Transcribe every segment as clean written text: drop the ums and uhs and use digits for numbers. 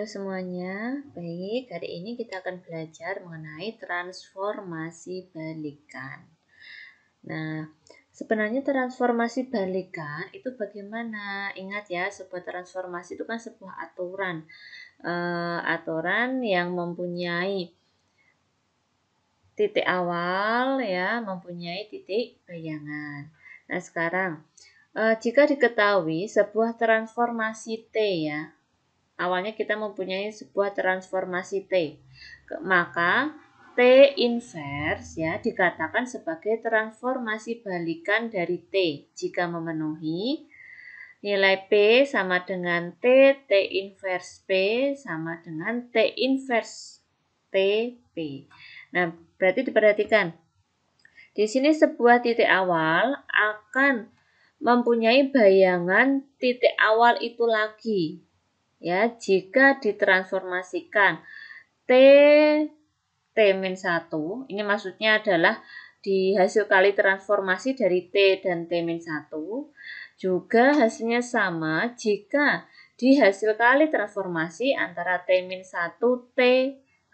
Halo semuanya, baik, hari ini kita akan belajar mengenai transformasi balikan. Nah, sebenarnya transformasi balikan itu bagaimana? Ingat ya, sebuah transformasi itu kan sebuah aturan. Aturan yang mempunyai titik awal ya, mempunyai titik bayangan. Nah, sekarang jika diketahui sebuah transformasi T ya, awalnya kita mempunyai sebuah transformasi T. Maka T inverse ya dikatakan sebagai transformasi balikan dari T jika memenuhi nilai P sama dengan T, T inverse P sama dengan T inverse TP. Nah, berarti diperhatikan. Di sini sebuah titik awal akan mempunyai bayangan titik awal itu lagi. Ya, jika ditransformasikan T-1, ini maksudnya adalah di hasil kali transformasi dari T dan T-1, juga hasilnya sama jika di hasil kali transformasi antara T-1 T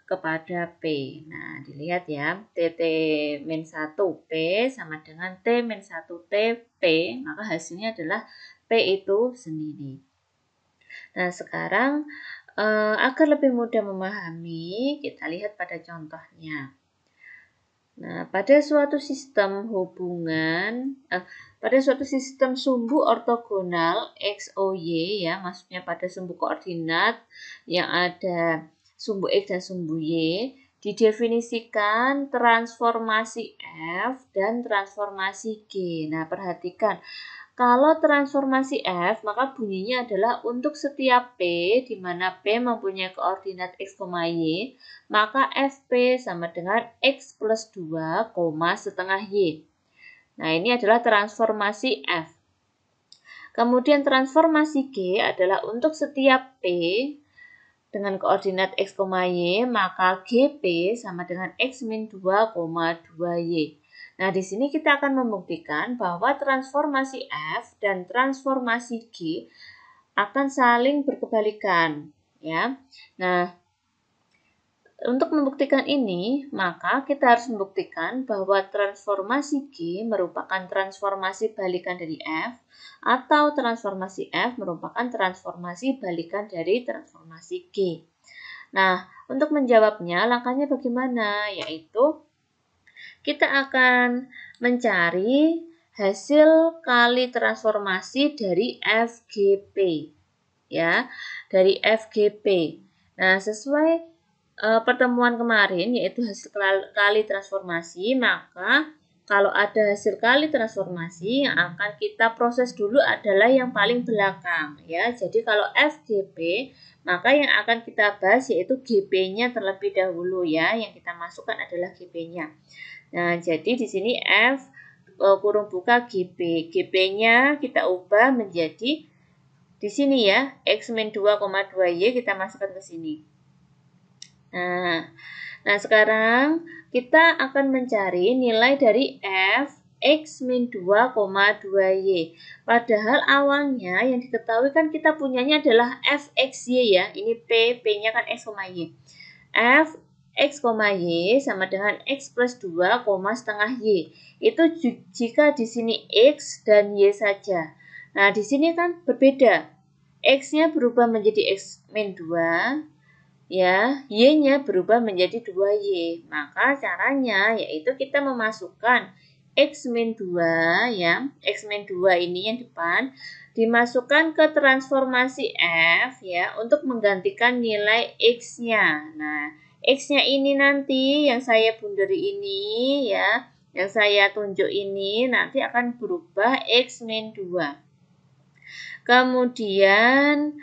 kepada P. Nah, dilihat ya, T-1 P sama dengan T-1 T P, maka hasilnya adalah P itu sendiri. Nah, sekarang agar lebih mudah memahami, kita lihat pada contohnya. Nah, pada suatu sistem pada suatu sistem sumbu ortogonal X, O, Y ya, maksudnya pada sumbu koordinat yang ada sumbu X dan sumbu Y, didefinisikan transformasi F dan transformasi G. Nah, perhatikan. Kalau transformasi F, maka bunyinya adalah untuk setiap P, di mana P mempunyai koordinat X, Y, maka FP sama dengan X plus 2, setengah Y. Nah, ini adalah transformasi F. Kemudian transformasi G adalah untuk setiap P dengan koordinat X, Y, maka GP sama dengan X min 2, 2Y. Nah, di sini kita akan membuktikan bahwa transformasi F dan transformasi G akan saling berkebalikan, ya. Nah, untuk membuktikan ini, maka kita harus membuktikan bahwa transformasi G merupakan transformasi balikan dari F atau transformasi F merupakan transformasi balikan dari transformasi G. Nah, untuk menjawabnya, langkahnya bagaimana? Yaitu kita akan mencari hasil kali transformasi dari FGP, ya, dari FGP. Nah, sesuai pertemuan kemarin, yaitu hasil kali transformasi, maka kalau ada hasil kali transformasi yang akan kita proses dulu adalah yang paling belakang, ya. Jadi kalau FGP, maka yang akan kita bahas yaitu GP-nya terlebih dahulu, ya. Yang kita masukkan adalah GP-nya. Nah, jadi di sini F kurung buka GP. GP-nya kita ubah menjadi di sini ya, X min 2,2Y kita masukkan ke sini. Nah, sekarang kita akan mencari nilai dari F X min 2,2Y. Padahal awalnya yang diketahui kan kita punyanya adalah Fxy ya. Ini P-nya kan X, Y. F X, Y sama dengan X plus 2, setengah Y. Itu jika di sini X dan Y saja. Nah, di sini kan berbeda. X-nya berubah menjadi X min 2, ya, Y-nya berubah menjadi 2Y. Maka caranya yaitu kita memasukkan X min 2, ya, X min 2 ini yang depan, dimasukkan ke transformasi F, ya, untuk menggantikan nilai X-nya. Nah, X-nya ini nanti yang saya bunderi ini, ya, yang saya tunjuk ini nanti akan berubah X min 2. Kemudian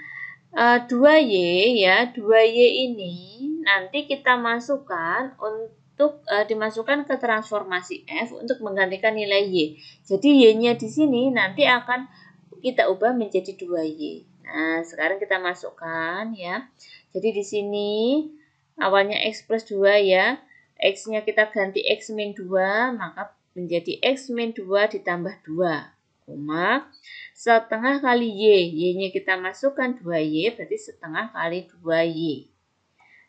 2Y ya, 2Y ini nanti kita masukkan untuk dimasukkan ke transformasi F untuk menggantikan nilai Y. Jadi Y-nya di sini nanti akan kita ubah menjadi 2Y. Nah, sekarang kita masukkan ya. Jadi di sini awalnya X plus 2 ya. X-nya kita ganti X min 2, maka menjadi X min 2 ditambah 2. koma, setengah kali Y. Y-nya kita masukkan 2Y, berarti setengah kali 2Y.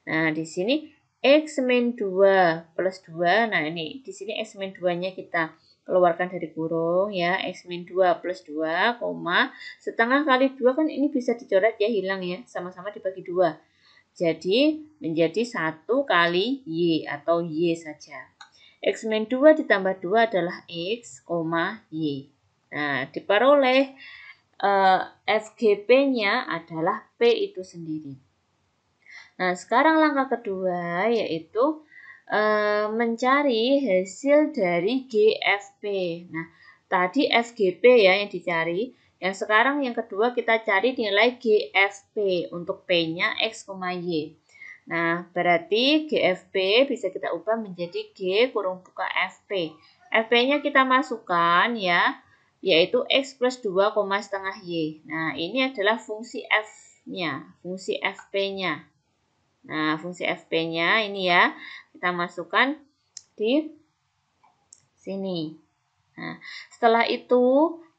Nah, di sini X min 2 plus 2. Nah, ini di sini X min 2-nya kita keluarkan dari kurung ya. X min 2 plus 2, koma, setengah kali 2 kan ini bisa dicoret ya, hilang ya. Sama-sama dibagi 2. Jadi, menjadi 1 kali Y atau Y saja. X min 2 ditambah 2 adalah X, Y. Nah, diperoleh FGP-nya adalah P itu sendiri. Nah, sekarang langkah kedua yaitu mencari hasil dari GFP. Nah, tadi FGP ya yang dicari. Yang sekarang yang kedua kita cari nilai GFP untuk P-nya X, Y. Nah, berarti GFP bisa kita ubah menjadi G kurung buka FP. FP-nya kita masukkan ya, yaitu X plus 2, setengah Y. Nah, ini adalah fungsi F-nya, fungsi FP-nya. Nah, fungsi FP-nya ini ya, kita masukkan di sini. Nah, setelah itu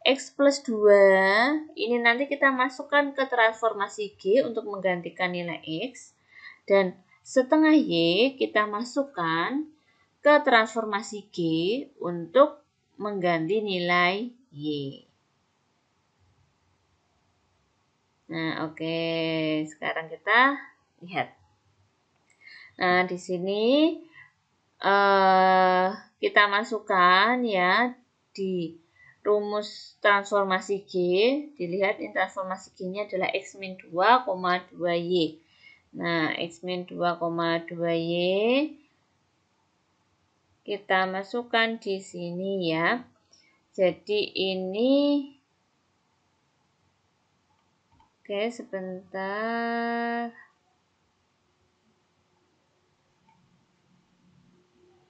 X plus 2, ini nanti kita masukkan ke transformasi G untuk menggantikan nilai X. Dan setengah Y kita masukkan ke transformasi G untuk mengganti nilai Y. Nah, oke. Sekarang kita lihat. Nah, di sini kita masukkan ya di rumus transformasi G. Dilihat ini transformasi G-nya adalah X min 2, 2Y. Nah, X min 2, 2Y kita masukkan di sini ya. Jadi ini, oke sebentar.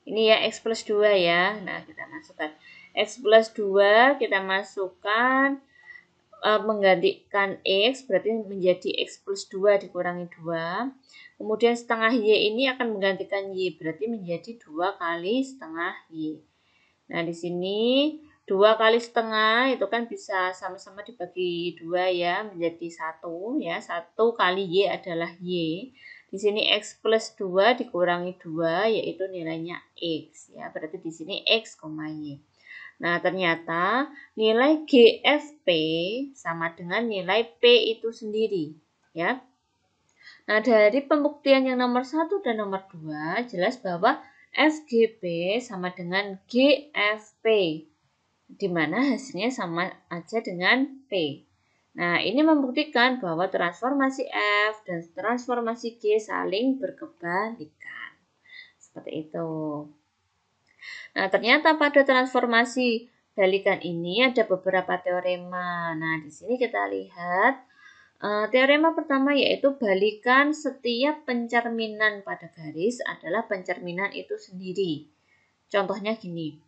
Ini ya X plus 2 ya. Nah, kita masukkan X plus 2, kita masukkan menggantikan X, berarti menjadi X plus 2 dikurangi 2. Kemudian setengah Y ini akan menggantikan Y, berarti menjadi 2 kali setengah Y. Nah, di sini 2 kali setengah itu kan bisa sama-sama dibagi 2 ya, menjadi 1 ya. 1 kali Y adalah Y. Di sini X plus 2 dikurangi 2, yaitu nilainya X ya. Berarti di sini X, Y. Nah, ternyata nilai GFP sama dengan nilai P itu sendiri ya. Nah, dari pembuktian yang nomor 1 dan nomor 2 jelas bahwa FGP sama dengan GFP, di mana hasilnya sama aja dengan P. Nah, ini membuktikan bahwa transformasi F dan transformasi G saling berkebalikan. Seperti itu. Nah, ternyata pada transformasi balikan ini ada beberapa teorema. Nah, di sini kita lihat teorema pertama yaitu balikan setiap pencerminan pada garis adalah pencerminan itu sendiri. Contohnya gini.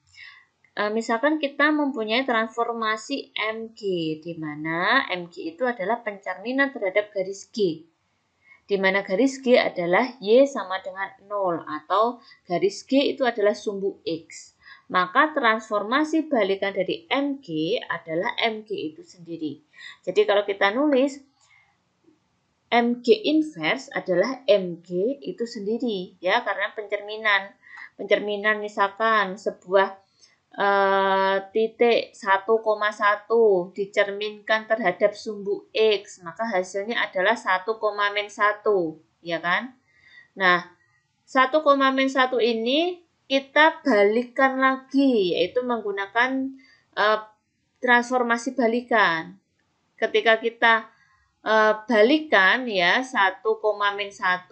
Misalkan kita mempunyai transformasi MG, di mana MG itu adalah pencerminan terhadap garis G. Di mana garis G adalah Y sama dengan 0 atau garis G itu adalah sumbu X. Maka transformasi balikan dari MG adalah MG itu sendiri. Jadi kalau kita nulis MG inverse adalah MG itu sendiri ya, karena pencerminan. Pencerminan misalkan sebuah titik 1,1 dicerminkan terhadap sumbu X, maka hasilnya adalah 1, min 1, ya kan? Nah, 1, min 1 ini kita balikan lagi, yaitu menggunakan transformasi balikan. Ketika kita balikan ya 1, min 1,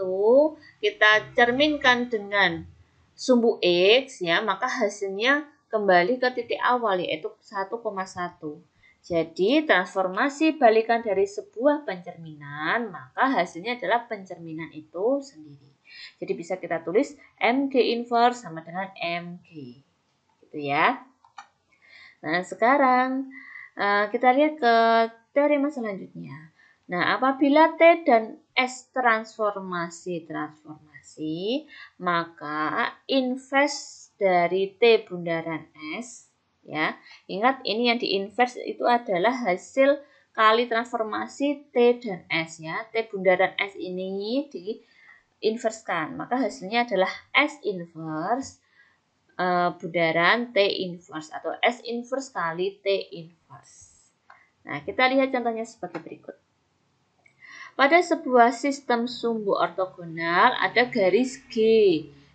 kita cerminkan dengan sumbu X ya, maka hasilnya kembali ke titik awal yaitu 1,1. Jadi transformasi balikan dari sebuah pencerminan, maka hasilnya adalah pencerminan itu sendiri. Jadi bisa kita tulis MG inverse sama dengan MG. Gitu ya. Nah, sekarang kita lihat ke teorema selanjutnya. Nah, apabila T dan S transformasi, maka inverse dari T bundaran S, ya. Ingat ini yang diinvers itu adalah hasil kali transformasi T dan S ya. T bundaran S ini diinverskan, maka hasilnya adalah S inverse bundaran T inverse atau S inverse kali T inverse. Nah, kita lihat contohnya sebagai berikut. Pada sebuah sistem sumbu ortogonal ada garis G.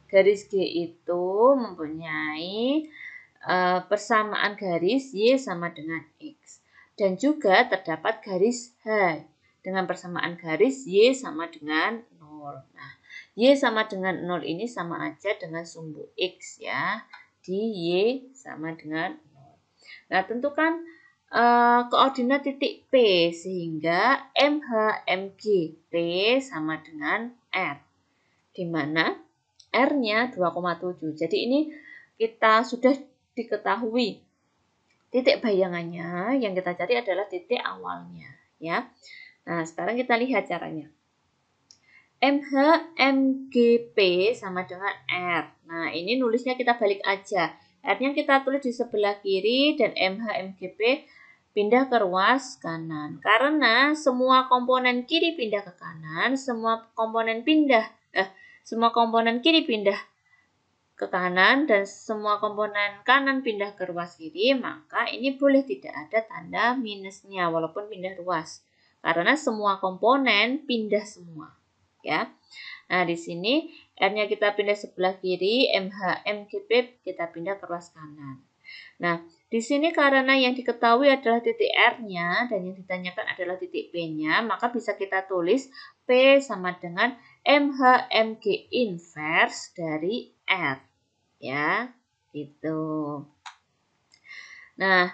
Garis G itu mempunyai persamaan garis Y sama dengan X. Dan juga terdapat garis H dengan persamaan garis Y sama dengan 0. Nah, Y sama dengan 0 ini sama aja dengan sumbu X ya. Di Y sama dengan 0. Nah, tentukan koordinat titik P sehingga MH, MG, P sama dengan R. Di mana R-nya 2,7. Jadi ini kita sudah diketahui titik bayangannya, yang kita cari adalah titik awalnya ya. Nah, sekarang kita lihat caranya. MH MGP sama dengan R. Nah, ini nulisnya kita balik aja. R-nya kita tulis di sebelah kiri dan MH MGP pindah ke ruas kanan. Karena semua komponen kiri pindah ke kanan, semua komponen kiri pindah ke kanan dan semua komponen kanan pindah ke ruas kiri, maka ini boleh tidak ada tanda minusnya walaupun pindah ruas. Karena semua komponen pindah semua, ya. Nah, di sini R-nya kita pindah sebelah kiri, MH, MGP kita pindah ke ruas kanan. Nah, di sini karena yang diketahui adalah titik R-nya dan yang ditanyakan adalah titik P-nya, maka bisa kita tulis P sama dengan MH MG inverse dari R. Ya, gitu. Nah,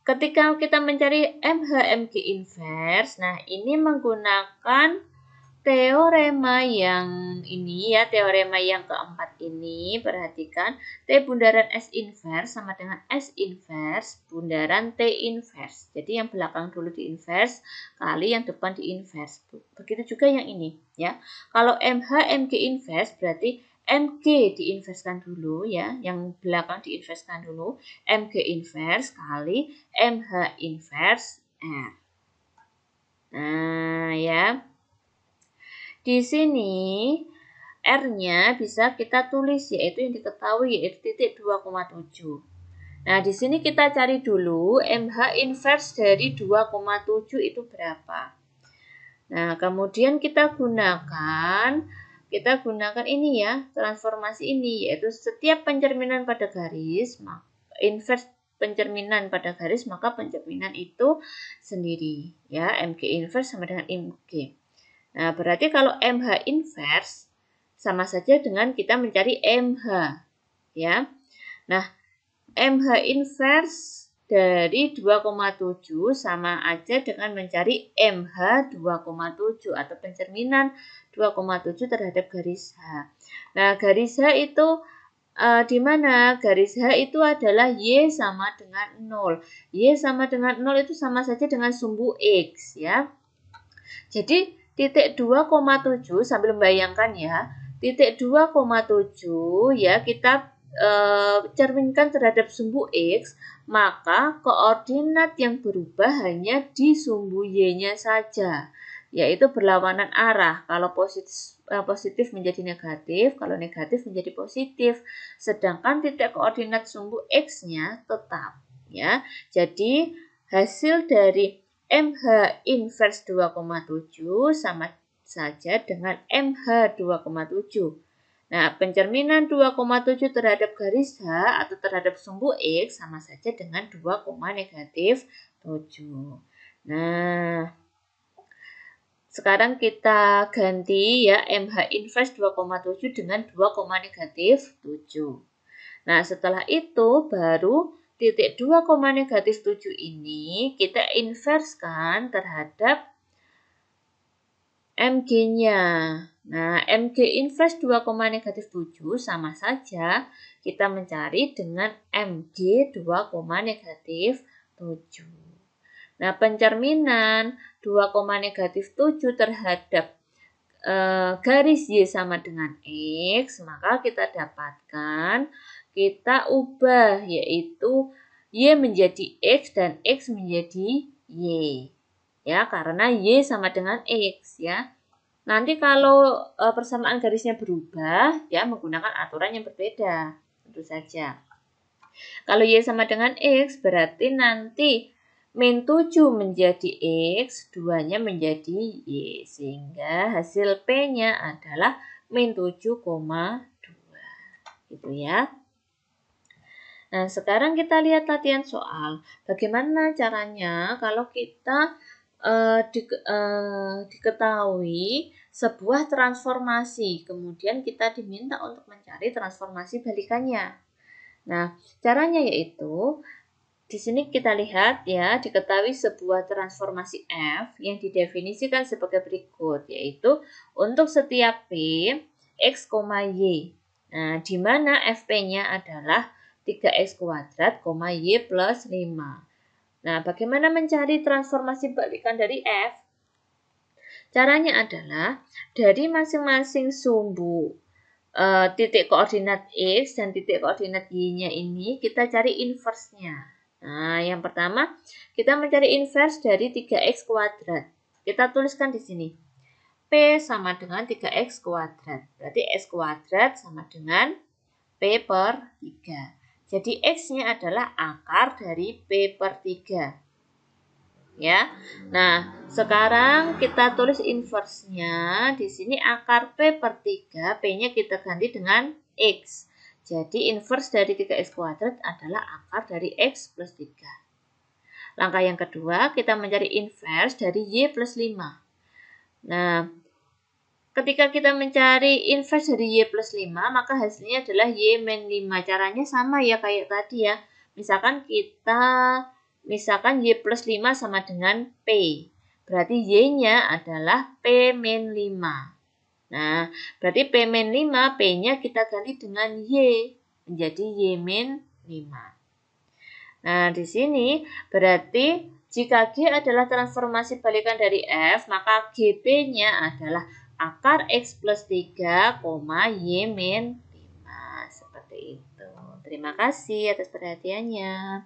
ketika kita mencari MH MG inverse, nah ini menggunakan teorema yang ini ya, teorema yang keempat ini. Perhatikan, T bundaran S inverse sama dengan S inverse bundaran T inverse. Jadi yang belakang dulu di inverse kali yang depan di inverse. Begitu juga yang ini ya. Kalau MH MG inverse berarti MG diinverskan dulu ya, yang belakang diinverskan dulu. MG inverse kali MH inverse R. Nah ya, di sini R-nya bisa kita tulis yaitu yang diketahui yaitu titik 2,7. Nah, di sini kita cari dulu MH inverse dari 2,7 itu berapa. Nah, kemudian kita gunakan ini ya, transformasi ini yaitu setiap pencerminan pada garis, inverse pencerminan pada garis, maka pencerminan itu sendiri ya, MG inverse sama dengan MG. Nah, berarti kalau MH inverse sama saja dengan kita mencari MH ya. Nah, MH inverse dari 2,7 sama aja dengan mencari MH 2,7 atau pencerminan 2,7 terhadap garis H. Nah, garis H itu di mana? Garis H itu adalah Y sama dengan 0. Y sama dengan 0 itu sama saja dengan sumbu X ya. Jadi titik 2,7 sambil membayangkan ya. Titik 2,7 ya kita cerminkan terhadap sumbu X, maka koordinat yang berubah hanya di sumbu Y-nya saja, yaitu berlawanan arah. Kalau positif menjadi negatif, kalau negatif menjadi positif. Sedangkan titik koordinat sumbu X-nya tetap ya. Jadi hasil dari MH inverse 2,7 sama saja dengan MH 2,7. Nah, pencerminan 2,7 terhadap garis H atau terhadap sumbu X sama saja dengan 2, negatif 7. Nah, sekarang kita ganti ya MH inverse 2,7 dengan 2, negatif 7. Nah, setelah itu baru titik 2, negatif 7 ini kita inverskan terhadap MG-nya. Nah, MG inverse 2, negatif 7 sama saja kita mencari dengan MG 2, negatif 7. Nah, pencerminan 2, negatif 7 terhadap garis Y sama dengan X, maka kita dapatkan, kita ubah yaitu Y menjadi X dan X menjadi Y. Ya, karena Y sama dengan X ya. Nanti kalau persamaan garisnya berubah, ya menggunakan aturan yang berbeda. Tentu saja. Kalau Y sama dengan X, berarti nanti min 7 menjadi X, 2-nya menjadi Y. Sehingga hasil P-nya adalah min 7,2. Gitu ya. Nah, sekarang kita lihat latihan soal. Bagaimana caranya kalau kita diketahui sebuah transformasi, kemudian kita diminta untuk mencari transformasi balikannya. Nah, caranya yaitu di sini kita lihat ya, diketahui sebuah transformasi F yang didefinisikan sebagai berikut, yaitu untuk setiap P, X, Y. Nah, di mana Fp-nya adalah 3x kuadrat, Y plus 5. Nah, bagaimana mencari transformasi balikan dari F? Caranya adalah dari masing-masing sumbu titik koordinat X dan titik koordinat Y-nya ini kita cari inverse-nya. Nah, yang pertama kita mencari inverse dari 3x kuadrat. Kita tuliskan di sini. P sama dengan 3x kuadrat. Berarti x kuadrat sama dengan P per 3. Jadi X-nya adalah akar dari P per 3. Ya. Nah, sekarang kita tulis inverse-nya. Di sini akar P per 3, P-nya kita ganti dengan X. Jadi inverse dari 3x kuadrat adalah akar dari X plus 3. Langkah yang kedua, kita mencari inverse dari Y plus 5. Nah, ketika kita mencari inverse dari Y plus 5, maka hasilnya adalah Y min 5. Caranya sama ya kayak tadi ya. Misalkan Y plus 5 sama dengan P. Berarti Y-nya adalah P min 5. Nah, berarti P min 5, P-nya kita ganti dengan Y. Menjadi Y min 5. Nah, di sini berarti jika G adalah transformasi balikan dari F, maka GP-nya adalah akar X plus 3, Y min 5. Seperti itu. Terima kasih atas perhatiannya.